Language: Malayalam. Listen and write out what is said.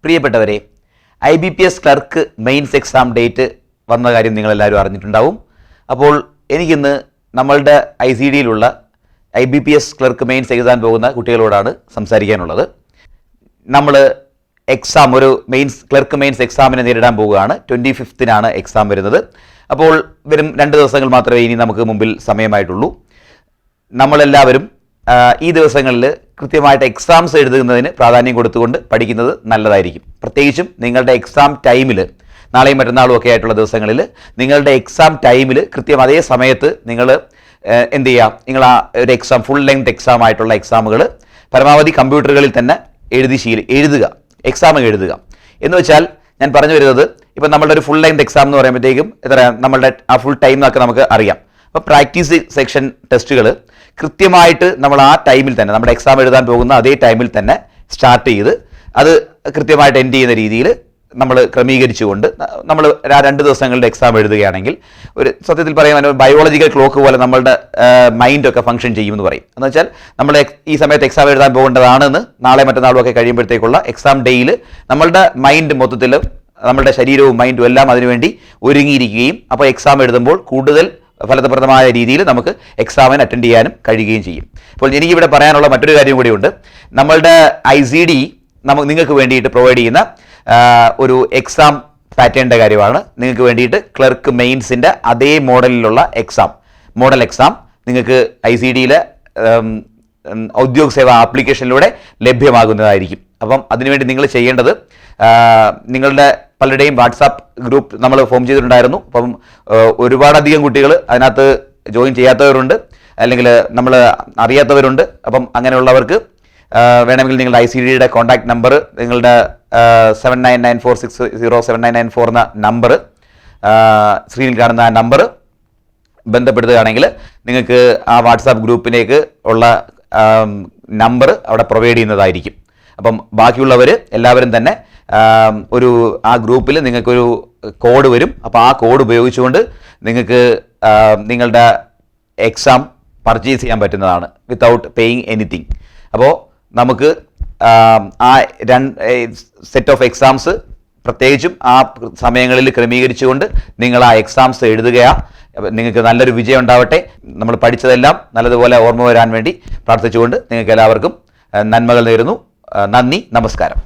പ്രിയപ്പെട്ടവരെ, IBPS clerk mains exam date വന്ന കാര്യം നിങ്ങളെല്ലാവരും അറിഞ്ഞിട്ടുണ്ടാവും. അപ്പോൾ എനിക്കിന്ന് നമ്മളുടെ ICDയിലുള്ള IBPS ക്ലർക്ക് മെയിൻസ് എഴുതാൻ പോകുന്ന കുട്ടികളോടാണ് സംസാരിക്കാനുള്ളത്. നമ്മൾ എക്സാം ഒരു ക്ലർക്ക് മെയിൻസ് എക്സാമിനെ നേരിടാൻ പോവുകയാണ്. 25-നാണ് എക്സാം വരുന്നത്. അപ്പോൾ വരും 2 ദിവസങ്ങൾ മാത്രമേ ഇനി നമുക്ക് മുമ്പിൽ സമയമായിട്ടുള്ളൂ. നമ്മളെല്ലാവരും ഈ ദിവസങ്ങളിൽ കൃത്യമായിട്ട് എക്സാംസ് എഴുതുന്നതിന് പ്രാധാന്യം കൊടുത്തുകൊണ്ട് പഠിക്കുന്നത് നല്ലതായിരിക്കും. പ്രത്യേകിച്ചും നിങ്ങളുടെ എക്സാം ടൈമിൽ, നാളെയും മറ്റന്നാളും ഒക്കെ ആയിട്ടുള്ള ദിവസങ്ങളിൽ നിങ്ങളുടെ എക്സാം ടൈമിൽ കൃത്യം അതേ സമയത്ത് നിങ്ങൾ എന്ത് ചെയ്യുക, നിങ്ങൾ ആ ഒരു എക്സാം ഫുൾ ലെങ്ത് എക്സാം ആയിട്ടുള്ള എക്സാമുകൾ പരമാവധി കമ്പ്യൂട്ടറുകളിൽ തന്നെ എഴുതുക, എക്സാം എഴുതുക. എന്ന് വെച്ചാൽ ഞാൻ പറഞ്ഞു വരുന്നത്, ഇപ്പം നമ്മളുടെ ഒരു ഫുൾ ലെങ്ത് എക്സാം എന്ന് പറയുമ്പോഴത്തേക്കും നമ്മളുടെ ആ ഫുൾ ടൈം എന്നൊക്കെ നമുക്ക് അറിയാം. അപ്പോൾ പ്രാക്ടീസ് സെക്ഷൻ ടെസ്റ്റുകൾ കൃത്യമായിട്ട് നമ്മൾ ആ ടൈമിൽ തന്നെ, നമ്മുടെ എക്സാം എഴുതാൻ പോകുന്ന അതേ ടൈമിൽ തന്നെ സ്റ്റാർട്ട് ചെയ്ത് അത് കൃത്യമായിട്ട് എൻഡ് ചെയ്യുന്ന രീതിയിൽ നമ്മൾ ക്രമീകരിച്ചുകൊണ്ട് നമ്മൾ 2 ദിവസങ്ങളുടെ എക്സാം എഴുതുകയാണെങ്കിൽ ഒരു സത്യത്തിൽ പറയാൻ ബയോളജിക്കൽ ക്ലോക്ക് പോലെ നമ്മളുടെ മൈൻഡൊക്കെ ഫംഗ്ഷൻ ചെയ്യുമെന്ന് പറയും. എന്ന് വെച്ചാൽ നമ്മൾ ഈ സമയത്ത് എക്സാം എഴുതാൻ പോകേണ്ടതാണെന്ന് നാളെ മറ്റന്നാളും ഒക്കെ കഴിയുമ്പോഴത്തേക്കുള്ള എക്സാം ഡേയിൽ നമ്മളുടെ മൈൻഡ് മൊത്തത്തിൽ, നമ്മളുടെ ശരീരവും മൈൻഡും എല്ലാം അതിനുവേണ്ടി ഒരുങ്ങിയിരിക്കുകയും അപ്പോൾ എക്സാം എഴുതുമ്പോൾ കൂടുതൽ ഫലപ്രദമായ രീതിയിൽ നമുക്ക് എക്സാമിന് അറ്റൻഡ് ചെയ്യാനും കഴിയുകയും ചെയ്യും. അപ്പോൾ എനിക്കിവിടെ പറയാനുള്ള മറ്റൊരു കാര്യം കൂടിയുണ്ട്. നമ്മളുടെ ICD നിങ്ങൾക്ക് വേണ്ടിയിട്ട് പ്രൊവൈഡ് ചെയ്യുന്ന ഒരു എക്സാം പാറ്റേണിൻ്റെ കാര്യമാണ്. നിങ്ങൾക്ക് വേണ്ടിയിട്ട് ക്ലർക്ക് മെയിൻസിൻ്റെ അതേ മോഡലിലുള്ള മോഡൽ എക്സാം നിങ്ങൾക്ക് ICDയിലെ ഔദ്യോഗിക സേവാ ആപ്ലിക്കേഷനിലൂടെ ലഭ്യമാകുന്നതായിരിക്കും. അപ്പം അതിനുവേണ്ടി നിങ്ങൾ ചെയ്യേണ്ടത്, നിങ്ങളുടെ പലരുടെയും വാട്സാപ്പ് ഗ്രൂപ്പ് നമ്മൾ ഫോം ചെയ്തിട്ടുണ്ടായിരുന്നു. അപ്പം ഒരുപാടധികം കുട്ടികൾ അതിനകത്ത് ജോയിൻ ചെയ്യാത്തവരുണ്ട്, അല്ലെങ്കിൽ നമ്മൾ അറിയാത്തവരുണ്ട്. അപ്പം അങ്ങനെയുള്ളവർക്ക് വേണമെങ്കിൽ നിങ്ങളുടെ ICDയുടെ കോൺടാക്ട് നമ്പർ, നിങ്ങളുടെ 7994607994 എന്ന നമ്പർ, സ്ക്രീനിൽ കാണുന്ന ആ നമ്പർ ബന്ധപ്പെടുത്തുകയാണെങ്കിൽ നിങ്ങൾക്ക് ആ വാട്സാപ്പ് ഗ്രൂപ്പിലേക്ക് ഉള്ള നമ്പർ അവിടെ പ്രൊവൈഡ് ചെയ്യുന്നതായിരിക്കും. അപ്പം ബാക്കിയുള്ളവർ എല്ലാവരും തന്നെ ആ ഗ്രൂപ്പിൽ നിങ്ങൾക്കൊരു കോഡ് വരും. അപ്പോൾ ആ കോഡ് ഉപയോഗിച്ചുകൊണ്ട് നിങ്ങൾക്ക് നിങ്ങളുടെ എക്സാം പർച്ചേസ് ചെയ്യാൻ പറ്റുന്നതാണ് വിത്തൗട്ട് പേയിങ് എനിത്തിങ്. അപ്പോൾ നമുക്ക് ആ സെറ്റ് ഓഫ് എക്സാംസ് പ്രത്യേകിച്ചും ആ സമയങ്ങളിൽ ക്രമീകരിച്ചുകൊണ്ട് നിങ്ങൾ ആ എക്സാംസ് എഴുതുകയാണ്. നിങ്ങൾക്ക് നല്ലൊരു വിജയം ഉണ്ടാവട്ടെ. നമ്മൾ പഠിച്ചതെല്ലാം നല്ലതുപോലെ ഓർമ്മ വരാൻ വേണ്ടി പ്രാർത്ഥിച്ചുകൊണ്ട് നിങ്ങൾക്ക് എല്ലാവർക്കും നന്മകൾ നേരുന്നു. നന്ദി, നമസ്കാരം.